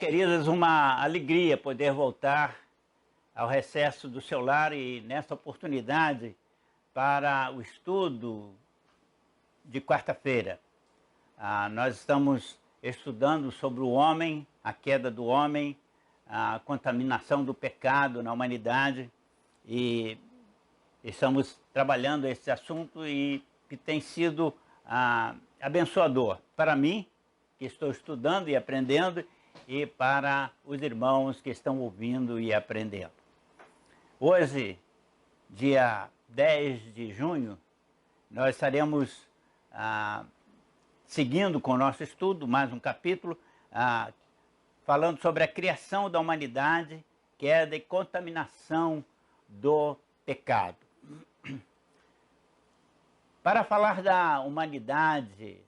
queridas, uma alegria poder voltar ao recesso do seu lar e nessa oportunidade para o estudo de quarta-feira. Nós estamos estudando sobre o homem, a queda do homem, a contaminação do pecado na humanidade e estamos trabalhando esse assunto e que tem sido abençoador para mim, que estou estudando e aprendendo, e para os irmãos que estão ouvindo e aprendendo. Hoje, dia 10 de junho, nós estaremos seguindo com o nosso estudo, mais um capítulo, falando sobre a criação da humanidade, queda e contaminação do pecado. Para falar da humanidade,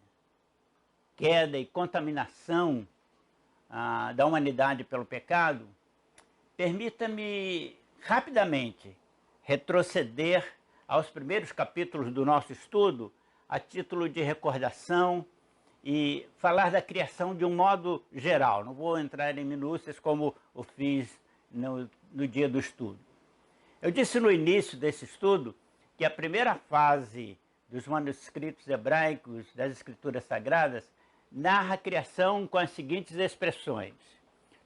queda e contaminação da humanidade pelo pecado, permita-me rapidamente retroceder aos primeiros capítulos do nosso estudo, a título de recordação, e falar da criação de um modo geral. Não vou entrar em minúcias como eu fiz no dia do estudo. Eu disse no início desse estudo que a primeira fase dos manuscritos hebraicos das Escrituras Sagradas narra a criação com as seguintes expressões: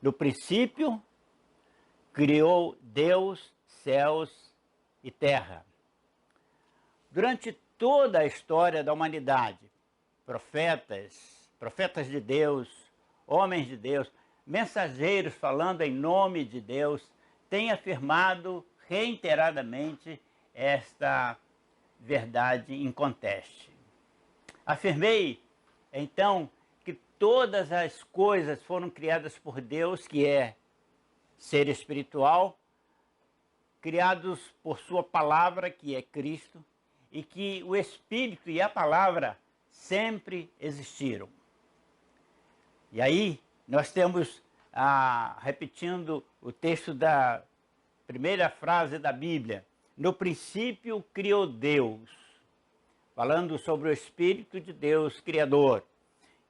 no princípio, criou Deus céus e terra. Durante toda a história da humanidade, profetas de Deus, homens de Deus, mensageiros falando em nome de Deus, têm afirmado reiteradamente esta verdade inconteste. Afirmei, então, que todas as coisas foram criadas por Deus, que é ser espiritual, criados por sua palavra, que é Cristo, e que o Espírito e a palavra sempre existiram. E aí nós temos, repetindo o texto da primeira frase da Bíblia, no princípio criou Deus, falando sobre o Espírito de Deus Criador.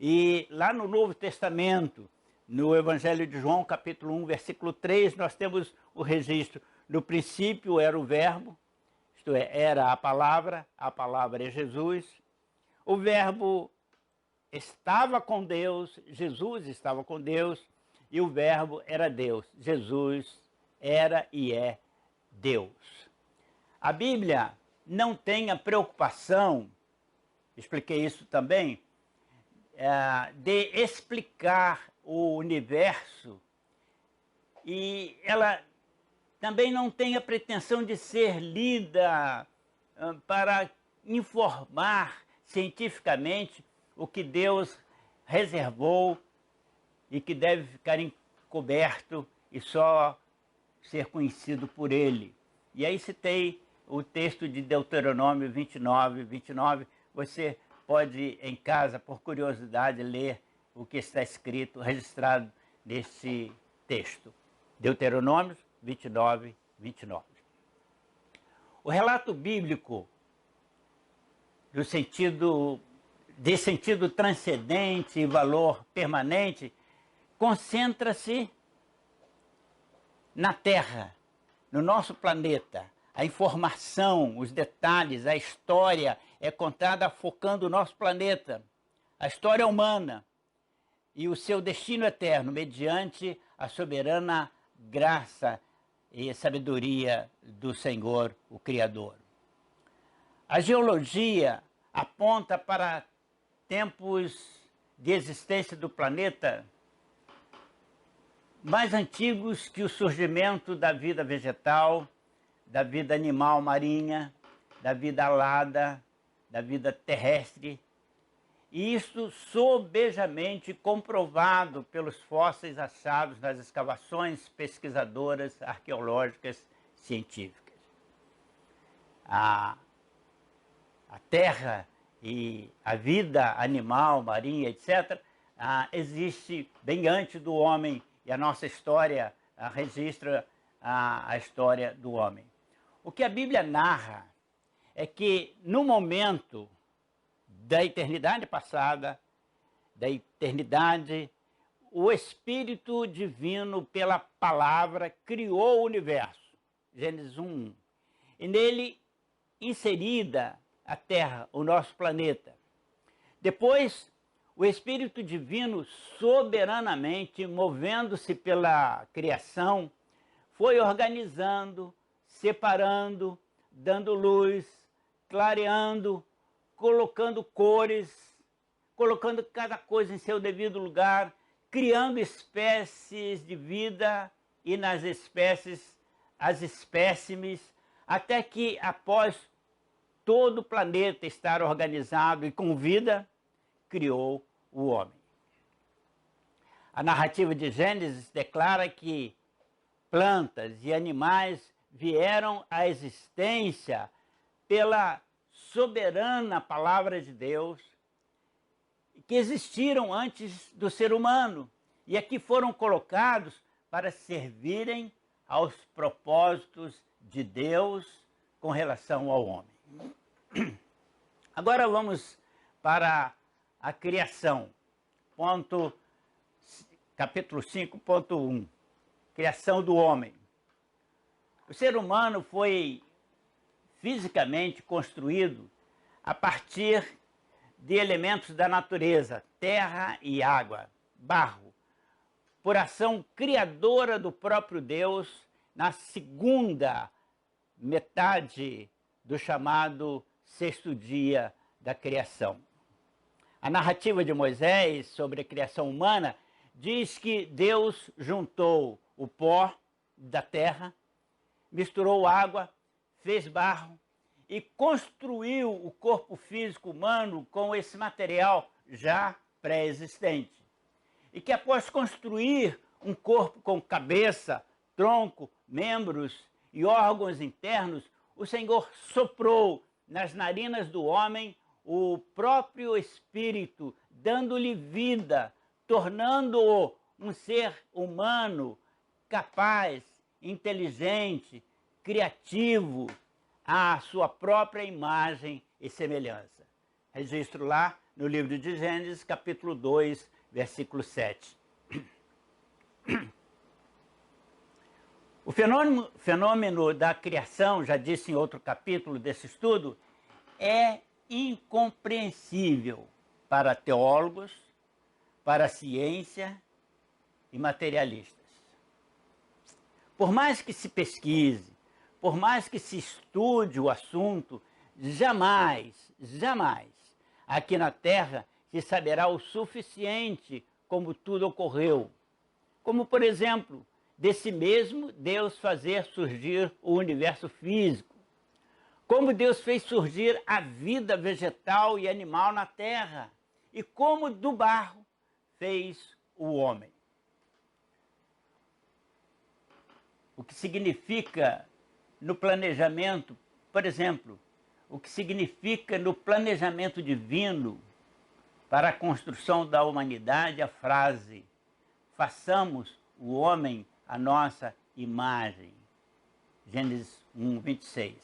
E lá no Novo Testamento, no Evangelho de João, capítulo 1, versículo 3, nós temos o registro: no princípio era o Verbo, isto é, era a palavra é Jesus, o Verbo estava com Deus, Jesus estava com Deus, e o Verbo era Deus, Jesus era e é Deus. A Bíblia não tem a preocupação, expliquei isso também, de explicar o universo, e ela também não tem a pretensão de ser lida para informar cientificamente o que Deus reservou e que deve ficar encoberto e só ser conhecido por Ele. E aí citei o texto de Deuteronômio 29. Você pode, em casa, por curiosidade, ler o que está escrito, registrado nesse texto. Deuteronômio 29. O relato bíblico de sentido transcendente e valor permanente concentra-se na Terra, no nosso planeta. A informação, os detalhes, a história é contada focando o nosso planeta, a história humana e o seu destino eterno, mediante a soberana graça e sabedoria do Senhor, o Criador. A geologia aponta para tempos de existência do planeta mais antigos que o surgimento da vida vegetal, da vida animal marinha, da vida alada, da vida terrestre. E isso sobejamente comprovado pelos fósseis achados nas escavações pesquisadoras arqueológicas científicas. A Terra e a vida animal, marinha, etc., existe bem antes do homem, e a nossa história registra a história do homem. O que a Bíblia narra é que no momento da eternidade passada, da eternidade, o Espírito Divino, pela palavra, criou o universo. Gênesis 1. E nele inserida a Terra, o nosso planeta. Depois, o Espírito Divino, soberanamente, movendo-se pela criação, foi organizando, separando, dando luz, clareando, colocando cores, colocando cada coisa em seu devido lugar, criando espécies de vida e nas espécies, as espécimes, até que após todo o planeta estar organizado e com vida, criou o homem. A narrativa de Gênesis declara que plantas e animais vieram à existência pela soberana palavra de Deus, que existiram antes do ser humano e aqui foram colocados para servirem aos propósitos de Deus com relação ao homem. Agora vamos para a criação, capítulo 5.1, criação do homem. O ser humano foi fisicamente construído a partir de elementos da natureza, terra e água, barro, por ação criadora do próprio Deus na segunda metade do chamado sexto dia da criação. A narrativa de Moisés sobre a criação humana diz que Deus juntou o pó da terra, misturou água, fez barro e construiu o corpo físico humano com esse material já pré-existente. E que após construir um corpo com cabeça, tronco, membros e órgãos internos, o Senhor soprou nas narinas do homem o próprio Espírito, dando-lhe vida, tornando-o um ser humano capaz, inteligente, criativo, à sua própria imagem e semelhança. Registro lá no livro de Gênesis, capítulo 2, versículo 7. O fenômeno da criação, já disse em outro capítulo desse estudo, é incompreensível para teólogos, para a ciência e materialistas. Por mais que se pesquise, por mais que se estude o assunto, jamais aqui na Terra se saberá o suficiente como tudo ocorreu. Como, por exemplo, desse mesmo Deus fazer surgir o universo físico. Como Deus fez surgir a vida vegetal e animal na terra. E como do barro fez o homem. O que significa no planejamento, por exemplo, o que significa no planejamento divino para a construção da humanidade a frase: façamos o homem a nossa imagem. Gênesis 1, 26.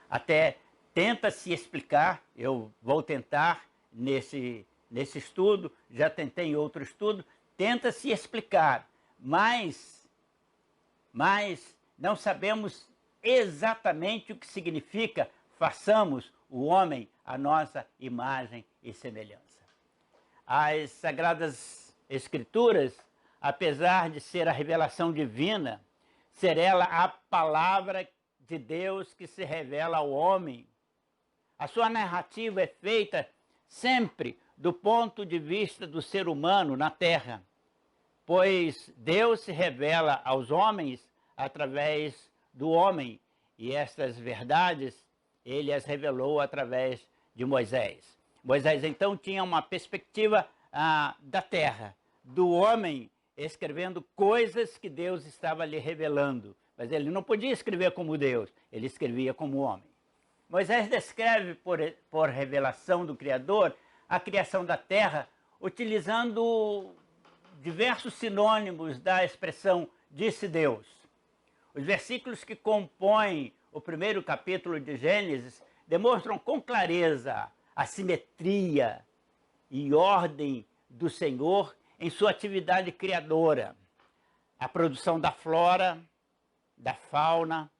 Até tenta se explicar, eu vou tentar nesse estudo, já tentei em outro estudo, tenta se explicar, mas não sabemos exatamente o que significa façamos o homem a nossa imagem e semelhança. As Sagradas Escrituras, apesar de ser a revelação divina, ser ela a palavra de Deus que se revela ao homem, a sua narrativa é feita sempre do ponto de vista do ser humano na terra, pois Deus se revela aos homens através do homem, e estas verdades ele as revelou através de Moisés. Moisés então tinha uma perspectiva da terra, do homem escrevendo coisas que Deus estava lhe revelando, mas ele não podia escrever como Deus, ele escrevia como homem. Moisés descreve por revelação do Criador a criação da terra, utilizando diversos sinônimos da expressão disse Deus. Os versículos que compõem o primeiro capítulo de Gênesis demonstram com clareza a simetria e ordem do Senhor em sua atividade criadora. A produção da flora, da fauna,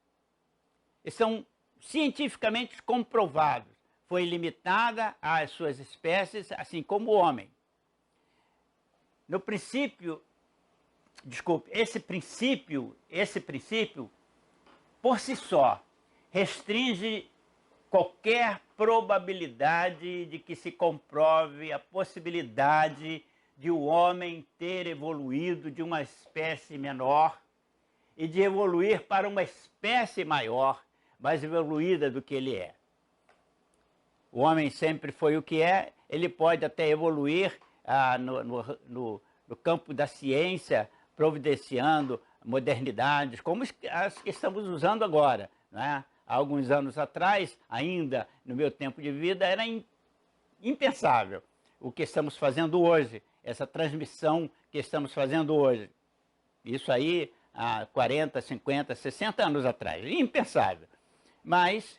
são cientificamente comprovados. Foi limitada às suas espécies, assim como o homem. No princípio, desculpe, esse princípio, por si só, restringe qualquer probabilidade de que se comprove a possibilidade de o homem ter evoluído de uma espécie menor e de evoluir para uma espécie maior, mais evoluída do que ele é. O homem sempre foi o que é, ele pode até evoluir no campo da ciência, providenciando modernidades, como as que estamos usando agora, né? Há alguns anos atrás, ainda no meu tempo de vida, era impensável o que estamos fazendo hoje, essa transmissão que estamos fazendo hoje. Isso aí há 40, 50, 60 anos atrás, impensável. Mas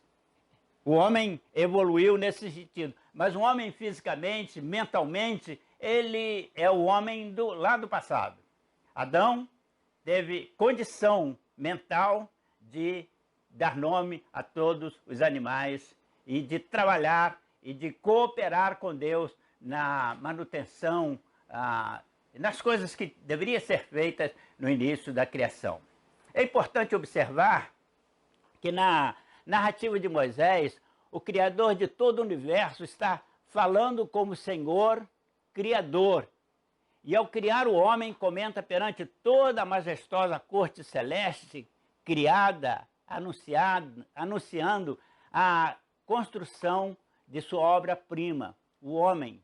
o homem evoluiu nesse sentido. Mas o homem fisicamente, mentalmente, ele é o homem lá do passado. Adão teve condição mental de dar nome a todos os animais e de trabalhar e de cooperar com Deus na manutenção, nas coisas que deveriam ser feitas no início da criação. É importante observar que na narrativa de Moisés, o Criador de todo o universo está falando como Senhor Criador. E ao criar o homem, comenta perante toda a majestosa corte celeste criada, anunciando a construção de sua obra-prima, o homem,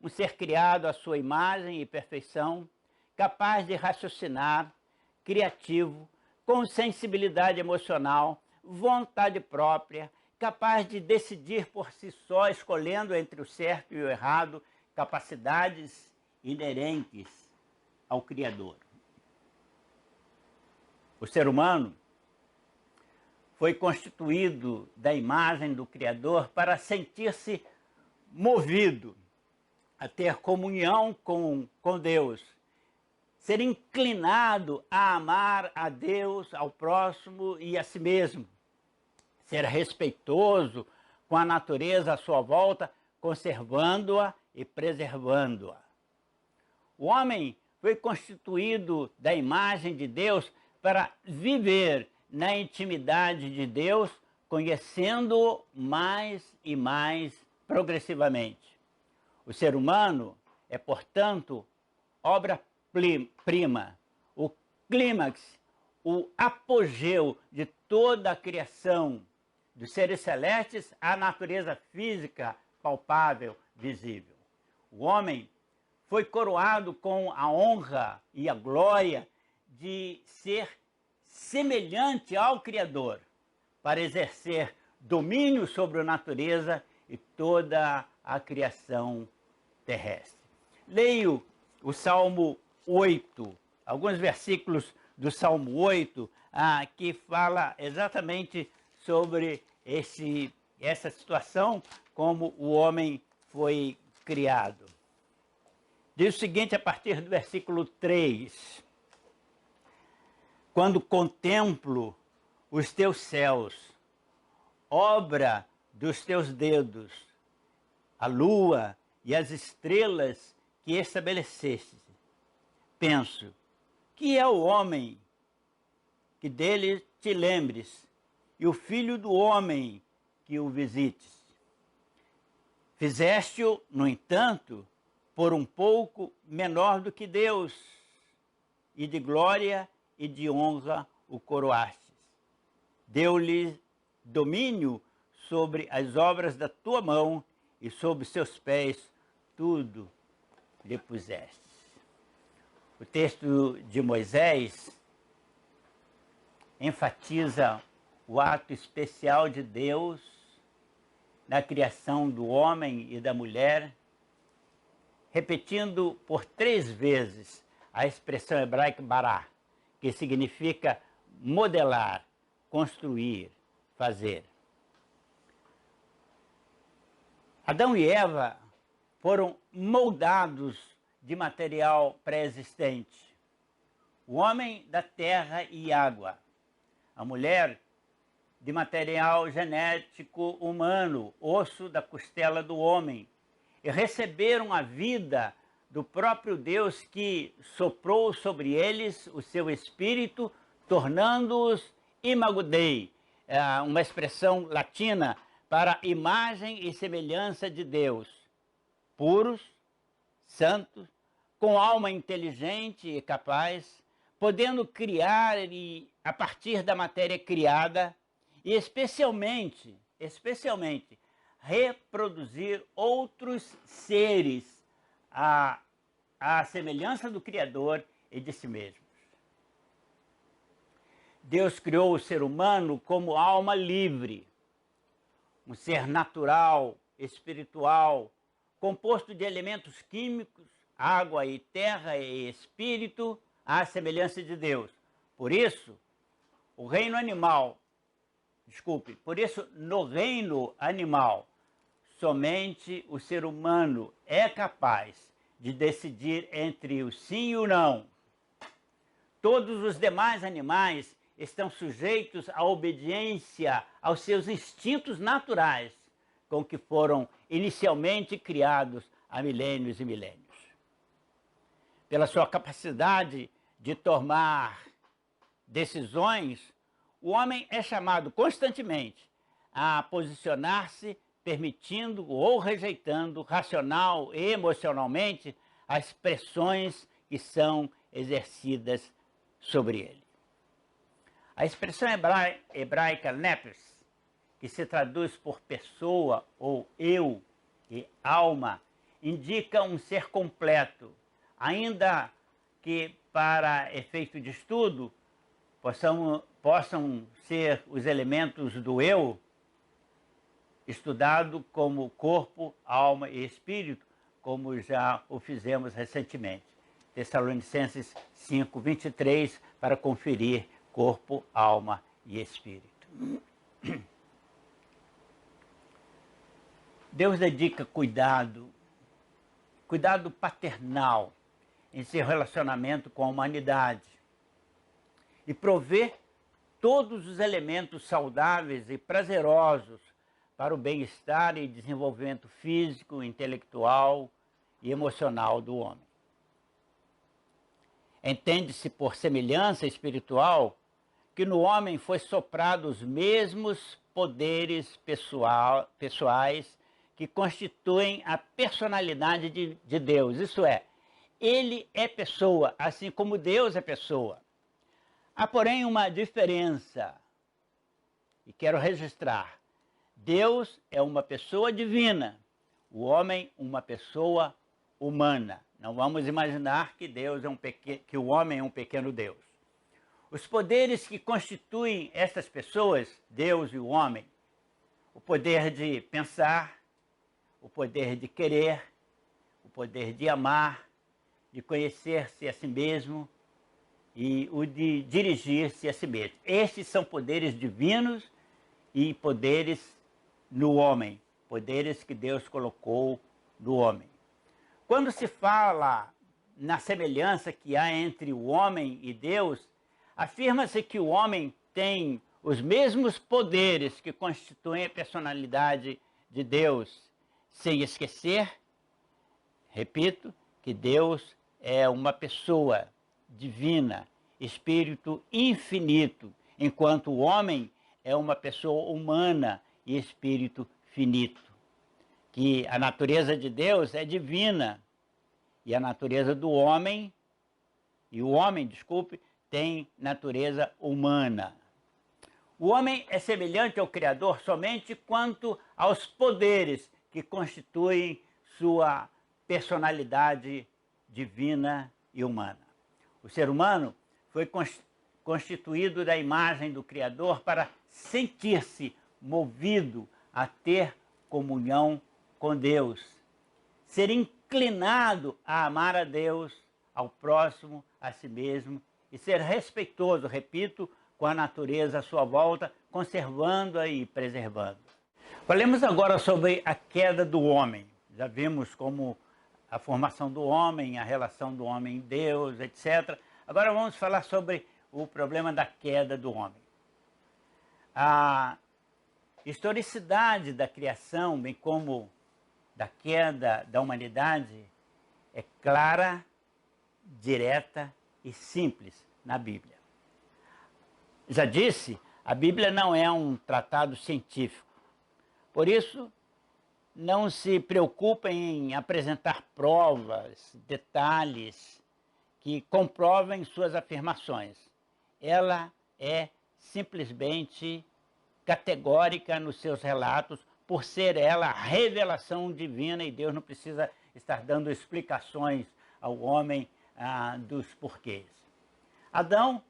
um ser criado à sua imagem e perfeição, capaz de raciocinar, criativo, com sensibilidade emocional, vontade própria, capaz de decidir por si só, escolhendo entre o certo e o errado, capacidades inerentes ao Criador. O ser humano foi constituído da imagem do Criador para sentir-se movido a ter comunhão com Deus, ser inclinado a amar a Deus, ao próximo e a si mesmo, ser respeitoso com a natureza à sua volta, conservando-a e preservando-a. O homem foi constituído da imagem de Deus para viver na intimidade de Deus, conhecendo-o mais e mais progressivamente. O ser humano é, portanto, obra-prima, o clímax, o apogeu de toda a criação, dos seres celestes à natureza física palpável, visível. O homem foi coroado com a honra e a glória de ser semelhante ao Criador, para exercer domínio sobre a natureza e toda a criação terrestre. Leio o Salmo 8, alguns versículos do Salmo 8, que fala exatamente sobre essa situação, como o homem foi criado. Diz o seguinte a partir do versículo 3. Quando contemplo os teus céus, obra dos teus dedos, a lua e as estrelas que estabeleceste, penso, que é o homem que dele te lembres, e o filho do homem que o visites. Fizeste-o, no entanto, por um pouco menor do que Deus, e de glória e de honra o coroastes. Deu-lhe domínio sobre as obras da tua mão, e sob seus pés tudo lhe puseste. O texto de Moisés enfatiza o ato especial de Deus na criação do homem e da mulher, repetindo por 3 vezes a expressão hebraica bará, que significa modelar, construir, fazer. Adão e Eva foram moldados de material pré-existente, o homem da terra e água, a mulher de material genético humano, osso da costela do homem, e receberam a vida do próprio Deus que soprou sobre eles o seu espírito, tornando-os imago Dei, uma expressão latina para imagem e semelhança de Deus, puros, santos, com alma inteligente e capaz, podendo criar a partir da matéria criada e especialmente reproduzir outros seres à semelhança do Criador e de si mesmos. Deus criou o ser humano como alma livre, um ser natural, espiritual, composto de elementos químicos, água e terra e espírito, à semelhança de Deus. Por isso, no reino animal, somente o ser humano é capaz de decidir entre o sim e o não. Todos os demais animais estão sujeitos à obediência aos seus instintos naturais, com que foram inicialmente criados há milênios e milênios. Pela sua capacidade de tomar decisões, o homem é chamado constantemente a posicionar-se, permitindo ou rejeitando racional e emocionalmente as pressões que são exercidas sobre ele. A expressão hebraica nepes, que se traduz por pessoa ou eu e alma, indica um ser completo, ainda que para efeito de estudo possam ser os elementos do eu estudado como corpo, alma e espírito, como já o fizemos recentemente. Tessalonicenses 5:23, para conferir corpo, alma e espírito. Deus dedica cuidado paternal em seu relacionamento com a humanidade e provê todos os elementos saudáveis e prazerosos para o bem-estar e desenvolvimento físico, intelectual e emocional do homem. Entende-se por semelhança espiritual que no homem foi soprado os mesmos poderes pessoais que constituem a personalidade de Deus. Isso é, ele é pessoa, assim como Deus é pessoa. Há, porém, uma diferença, e quero registrar. Deus é uma pessoa divina, o homem uma pessoa humana. Não vamos imaginar que que o homem é um pequeno Deus. Os poderes que constituem estas pessoas, Deus e o homem, o poder de pensar, o poder de querer, o poder de amar, de conhecer-se a si mesmo e o de dirigir-se a si mesmo. Estes são poderes divinos e poderes no homem, poderes que Deus colocou no homem. Quando se fala na semelhança que há entre o homem e Deus, afirma-se que o homem tem os mesmos poderes que constituem a personalidade de Deus, sem esquecer, repito, que Deus é uma pessoa divina, espírito infinito, enquanto o homem é uma pessoa humana e espírito finito. Que a natureza de Deus é divina e a natureza do homem, tem natureza humana. O homem é semelhante ao Criador somente quanto aos poderes que constituem sua personalidade divina e humana. O ser humano foi constituído da imagem do Criador para sentir-se movido a ter comunhão com Deus, ser inclinado a amar a Deus, ao próximo, a si mesmo e ser respeitoso, repito, com a natureza à sua volta, conservando-a e preservando. Falemos agora sobre a queda do homem. Já vimos como a formação do homem, a relação do homem em Deus, etc. Agora vamos falar sobre o problema da queda do homem. A historicidade da criação, bem como da queda da humanidade, é clara, direta e simples na Bíblia. Já disse, a Bíblia não é um tratado científico. Por isso, não se preocupem em apresentar provas, detalhes que comprovem suas afirmações. Ela é simplesmente categórica nos seus relatos, por ser ela a revelação divina, e Deus não precisa estar dando explicações ao homem dos porquês. Adão,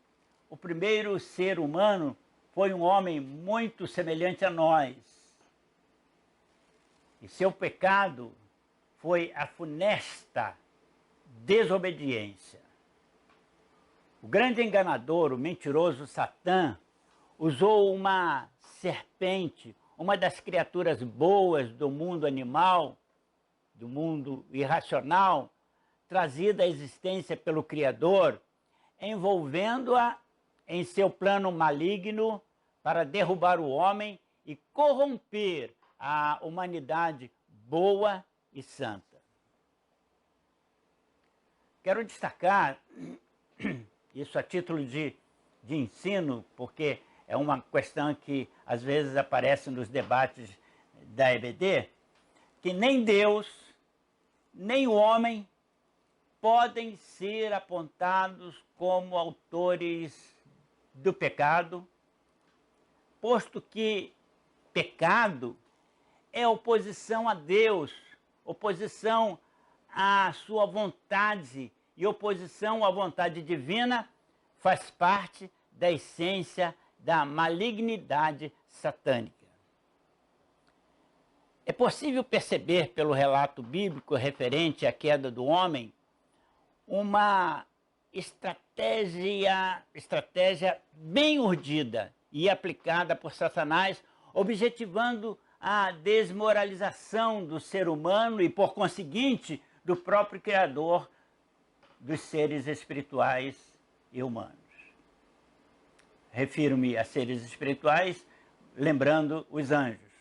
o primeiro ser humano, foi um homem muito semelhante a nós. E seu pecado foi a funesta desobediência. O grande enganador, o mentiroso Satã, usou uma serpente, uma das criaturas boas do mundo animal, do mundo irracional, trazida à existência pelo Criador, envolvendo-a em seu plano maligno para derrubar o homem e corromper a humanidade boa e santa. Quero destacar isso a título de ensino, porque é uma questão que às vezes aparece nos debates da EBD, que nem Deus, nem o homem podem ser apontados como autores do pecado, posto que pecado é oposição a Deus, oposição à sua vontade, e oposição à vontade divina faz parte da essência da malignidade satânica. É possível perceber pelo relato bíblico referente à queda do homem uma estratégia bem urdida e aplicada por Satanás, objetivando a desmoralização do ser humano e, por conseguinte, do próprio Criador dos seres espirituais e humanos. Refiro-me a seres espirituais, lembrando os anjos.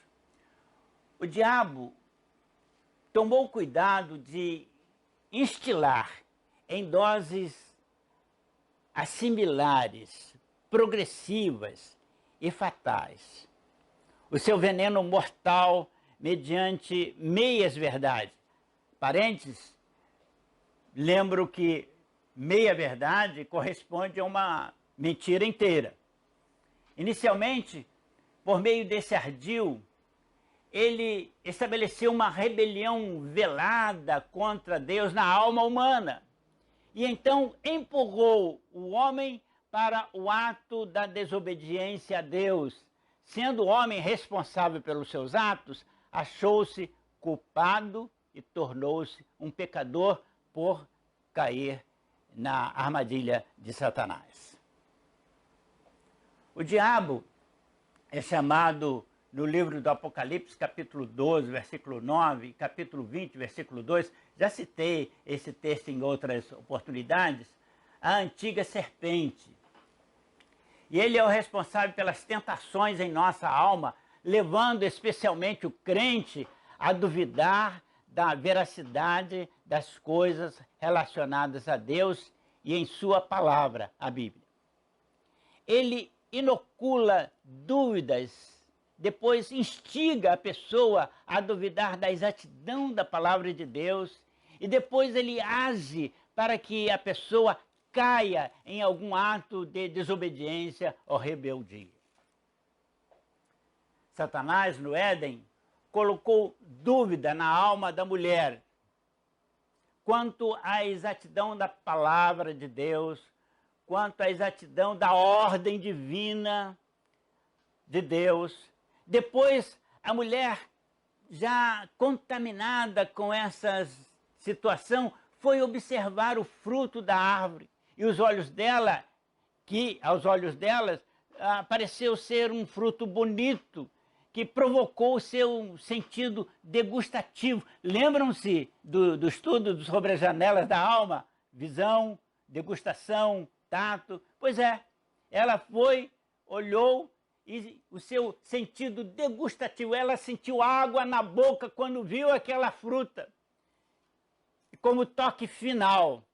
O diabo tomou cuidado de instilar em doses assimilares, progressivas e fatais o seu veneno mortal mediante meias verdades. Parênteses, lembro que meia verdade corresponde a uma mentira inteira. Inicialmente, por meio desse ardil, ele estabeleceu uma rebelião velada contra Deus na alma humana. E então empurrou o homem para o ato da desobediência a Deus. Sendo o homem responsável pelos seus atos, achou-se culpado e tornou-se um pecador por cair na armadilha de Satanás. O diabo é chamado no livro do Apocalipse, capítulo 12, versículo 9, capítulo 20, versículo 2, já citei esse texto em outras oportunidades, a antiga serpente. E ele é o responsável pelas tentações em nossa alma, levando especialmente o crente a duvidar da veracidade das coisas relacionadas a Deus e em sua palavra, a Bíblia. Ele inocula dúvidas, depois instiga a pessoa a duvidar da exatidão da palavra de Deus, e depois ele age para que a pessoa caia em algum ato de desobediência ou rebeldia. Satanás, no Éden, colocou dúvida na alma da mulher quanto à exatidão da palavra de Deus, quanto à exatidão da ordem divina de Deus. Depois, a mulher, já contaminada com essa situação, foi observar o fruto da árvore. E os olhos dela, que aos olhos delas pareceu ser um fruto bonito, que provocou o seu sentido degustativo. Lembram-se do estudo sobre as janelas da alma? Visão, degustação, tato. Pois é, ela foi, olhou e o seu sentido degustativo, ela sentiu água na boca quando viu aquela fruta. E como toque final,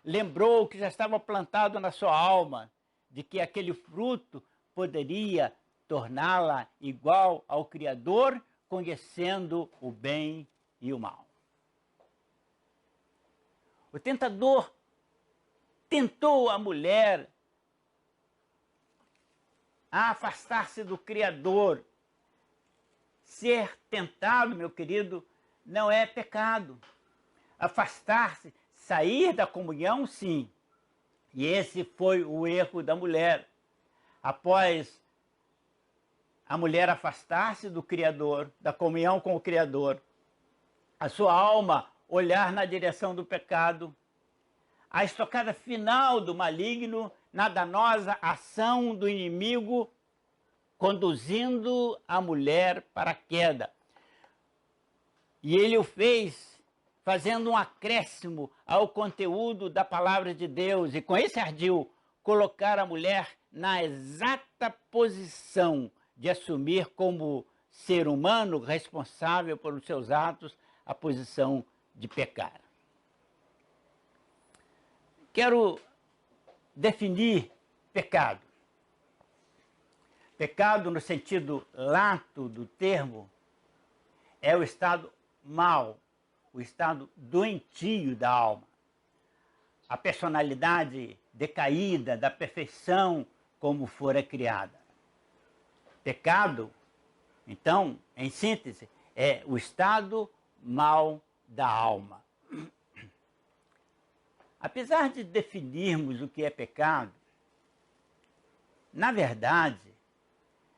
lembrou que já estava plantado na sua alma, de que aquele fruto poderia torná-la igual ao Criador, conhecendo o bem e o mal. O tentador tentou a mulher a afastar-se do Criador. Ser tentado, meu querido, não é pecado. Afastar-se, sair da comunhão, sim. E esse foi o erro da mulher. Após a mulher afastar-se do Criador, da comunhão com o Criador, a sua alma olhar na direção do pecado, a estocada final do maligno na danosa ação do inimigo, conduzindo a mulher para a queda. E ele o fez fazendo um acréscimo ao conteúdo da palavra de Deus, e com esse ardil colocar a mulher na exata posição de assumir como ser humano responsável pelos seus atos a posição de pecar. Quero definir pecado. Pecado, no sentido lato do termo, é o estado mau, o estado doentio da alma. A personalidade decaída da perfeição como fora criada. Pecado, então, em síntese, é o estado mau da alma. Apesar de definirmos o que é pecado, na verdade,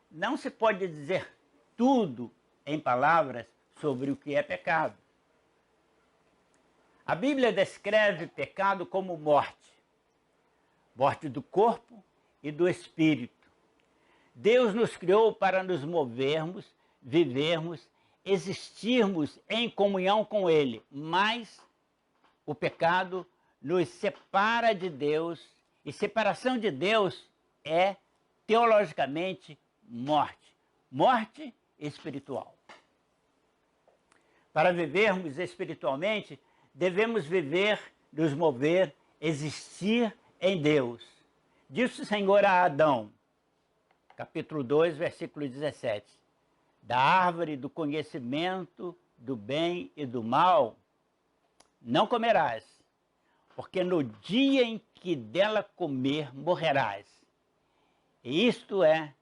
não se pode dizer tudo em palavras sobre o que é pecado. A Bíblia descreve pecado como morte. Morte do corpo e do espírito. Deus nos criou para nos movermos, vivermos, existirmos em comunhão com Ele, mas o pecado nos separa de Deus, e separação de Deus é, teologicamente, morte. Morte espiritual. Para vivermos espiritualmente, devemos viver, nos mover, existir em Deus. Disse o Senhor a Adão, capítulo 2, versículo 17, da árvore do conhecimento do bem e do mal não comerás, porque no dia em que dela comer, morrerás. E isto é,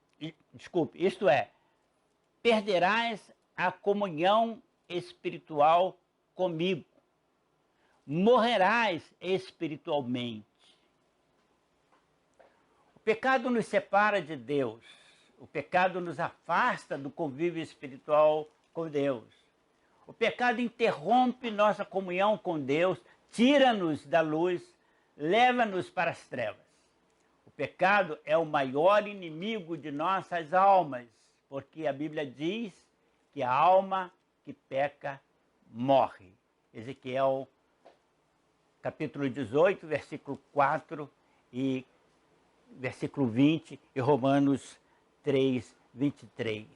perderás a comunhão espiritual comigo. Morrerás espiritualmente. O pecado nos separa de Deus. O pecado nos afasta do convívio espiritual com Deus. O pecado interrompe nossa comunhão com Deus, tira-nos da luz, leva-nos para as trevas. O pecado é o maior inimigo de nossas almas, porque a Bíblia diz que a alma que peca morre. Ezequiel, capítulo 18, versículo 4 e versículo 20, e Romanos 3, 23.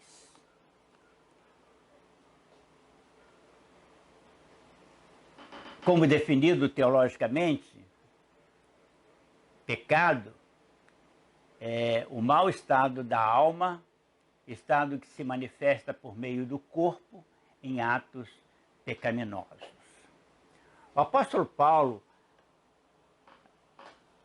Como definido teologicamente, pecado é o mau estado da alma, estado que se manifesta por meio do corpo em atos pecaminosos. O apóstolo Paulo,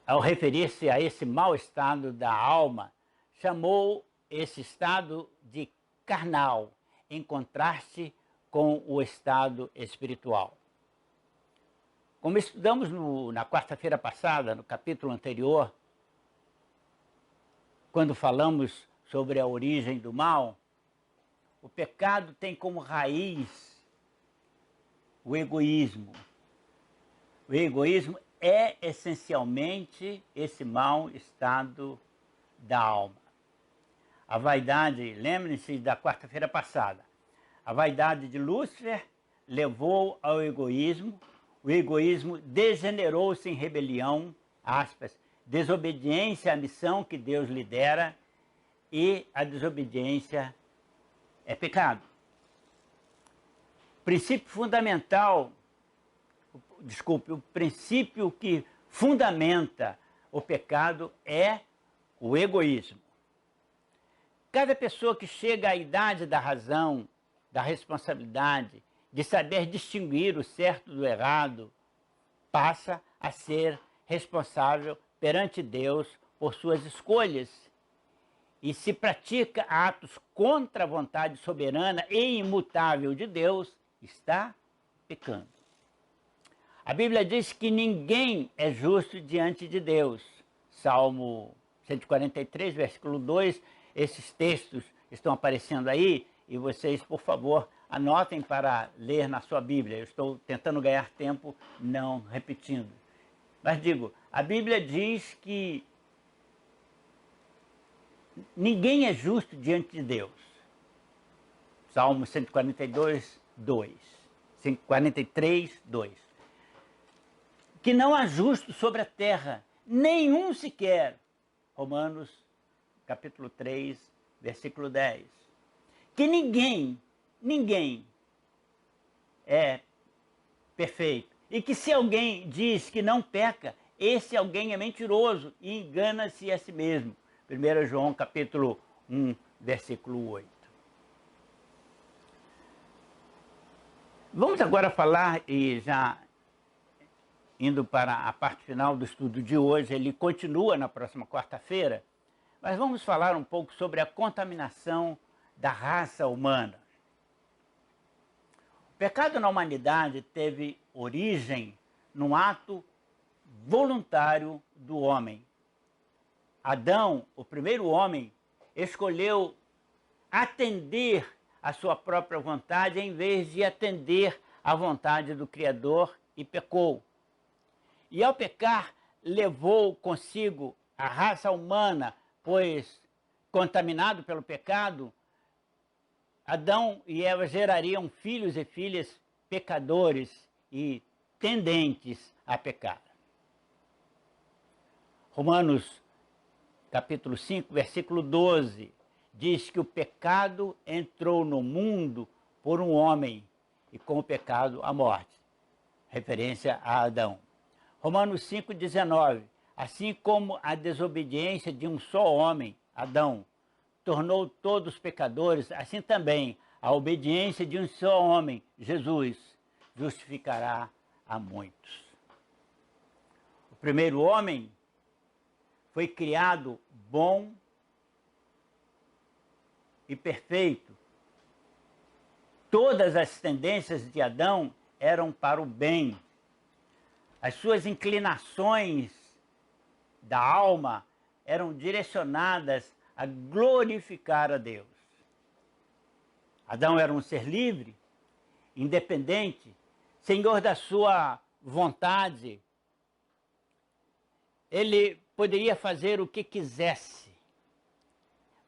ao referir-se a esse mau estado da alma, chamou esse estado de carnal, em contraste com o estado espiritual. Como estudamos na quarta-feira passada, no capítulo anterior, quando falamos sobre a origem do mal, o pecado tem como raiz o egoísmo. O egoísmo é essencialmente esse mau estado da alma. A vaidade, lembrem-se da quarta-feira passada, a vaidade de Lúcifer levou ao egoísmo, o egoísmo degenerou-se em rebelião, aspas, desobediência à missão que Deus lhe dera, e a desobediência é pecado. O princípio fundamental, o princípio que fundamenta o pecado é o egoísmo. Cada pessoa que chega à idade da razão, da responsabilidade, de saber distinguir o certo do errado, passa a ser responsável perante Deus por suas escolhas. E se pratica atos contra a vontade soberana e imutável de Deus, está pecando. A Bíblia diz que ninguém é justo diante de Deus. Salmo 143, versículo 2, esses textos estão aparecendo aí e vocês, por favor, anotem para ler na sua Bíblia. Eu estou tentando ganhar tempo não repetindo. Mas digo, a Bíblia diz que ninguém é justo diante de Deus. Salmo 142, 2. 143, 2. Que não há justo sobre a terra, nenhum sequer. Romanos, capítulo 3, versículo 10. Que ninguém é perfeito. E que se alguém diz que não peca, esse alguém é mentiroso e engana-se a si mesmo. 1 João, capítulo 1, versículo 8. Vamos agora falar, e já indo para a parte final do estudo de hoje, ele continua na próxima quarta-feira, mas vamos falar um pouco sobre a contaminação da raça humana. O pecado na humanidade teve origem num ato voluntário do homem. Adão, o primeiro homem, escolheu atender à sua própria vontade em vez de atender à vontade do Criador e pecou. E ao pecar, levou consigo a raça humana, pois, contaminado pelo pecado, Adão e Eva gerariam filhos e filhas pecadores e tendentes a pecar. Romanos, capítulo 5, versículo 12, diz que o pecado entrou no mundo por um homem, e com o pecado a morte. Referência a Adão. Romanos 5, 19, assim como a desobediência de um só homem, Adão, tornou todos pecadores, assim também a obediência de um só homem, Jesus, justificará a muitos. O primeiro homem foi criado bom e perfeito. Todas as tendências de Adão eram para o bem. As suas inclinações da alma eram direcionadas a glorificar a Deus. Adão era um ser livre, independente, senhor da sua vontade. Ele poderia fazer o que quisesse,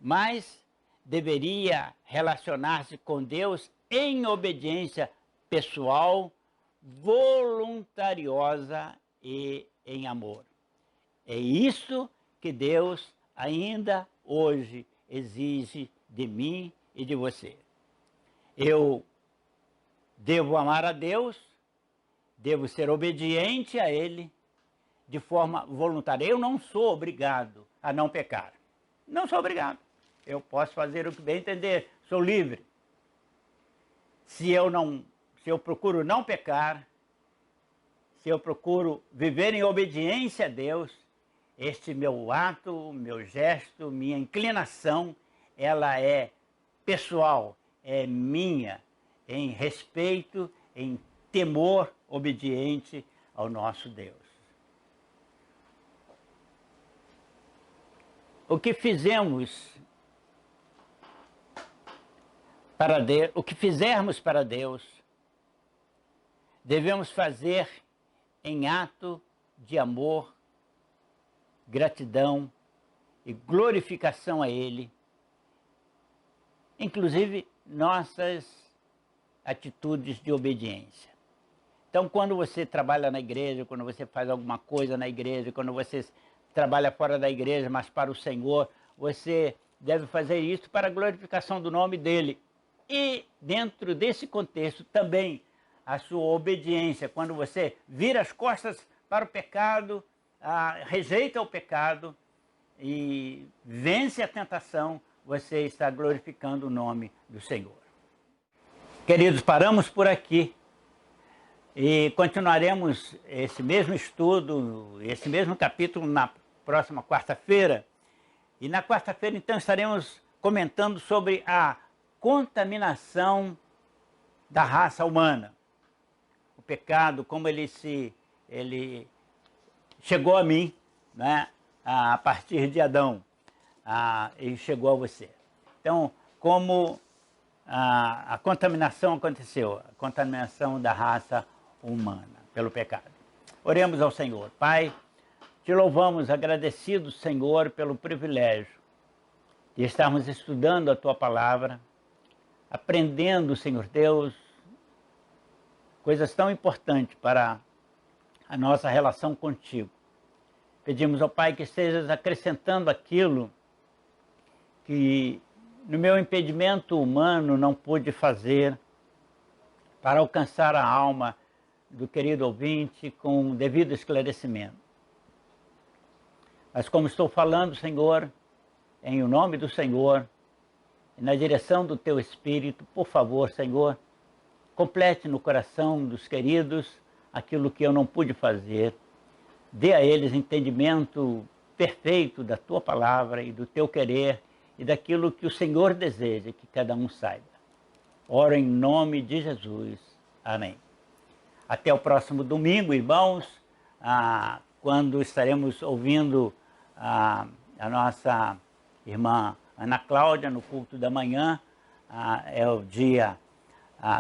mas deveria relacionar-se com Deus em obediência pessoal, voluntariosa e em amor. É isso que Deus ainda hoje exige de mim e de você. Eu devo amar a Deus, devo ser obediente a Ele de forma voluntária. Eu não sou obrigado a não pecar. Não sou obrigado. Eu posso fazer o que bem entender, sou livre. Se eu procuro não pecar, se eu procuro viver em obediência a Deus, este meu ato, meu gesto, minha inclinação, ela é pessoal, é minha, em respeito, em temor obediente ao nosso Deus. O que fizermos para Deus, devemos fazer em ato de amor, gratidão e glorificação a Ele, inclusive nossas atitudes de obediência. Então, quando você trabalha na igreja, quando você faz alguma coisa na igreja, quando você trabalha fora da igreja, mas para o Senhor, você deve fazer isso para a glorificação do nome dEle. E dentro desse contexto também a sua obediência, quando você vira as costas para o pecado, rejeita o pecado e vence a tentação, você está glorificando o nome do Senhor. Queridos, paramos por aqui e continuaremos esse mesmo estudo, esse mesmo capítulo na próxima quarta-feira. E na quarta-feira, então, estaremos comentando sobre a contaminação da raça humana. O pecado, como ele chegou a mim, né, a partir de Adão, e chegou a você. Então, como a contaminação aconteceu, a contaminação da raça humana pelo pecado. Oremos ao Senhor. Pai, te louvamos, agradecidos, Senhor, pelo privilégio de estarmos estudando a Tua Palavra, aprendendo, Senhor Deus, coisas tão importantes para a nossa relação contigo. Pedimos ao Pai que estejas acrescentando aquilo que no meu impedimento humano não pude fazer para alcançar a alma do querido ouvinte com o devido esclarecimento. Mas como estou falando, Senhor, em o nome do Senhor, e na direção do Teu Espírito, por favor, Senhor, complete no coração dos queridos aquilo que eu não pude fazer. Dê a eles entendimento perfeito da Tua Palavra e do Teu querer e daquilo que o Senhor deseja que cada um saiba. Oro em nome de Jesus. Amém. Até o próximo domingo, irmãos, quando estaremos ouvindo a nossa irmã Ana Cláudia no culto da manhã. É o dia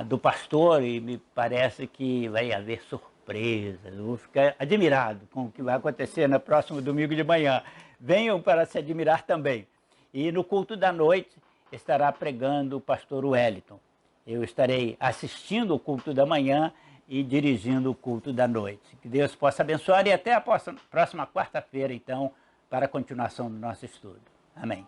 do pastor e me parece que vai haver surpresas. Eu vou ficar admirado com o que vai acontecer no próximo domingo de manhã. Venham para se admirar também. E no culto da noite estará pregando o pastor Wellington. Eu estarei assistindo o culto da manhã e dirigindo o culto da noite. Que Deus possa abençoar e até a próxima quarta-feira, então, para a continuação do nosso estudo. Amém.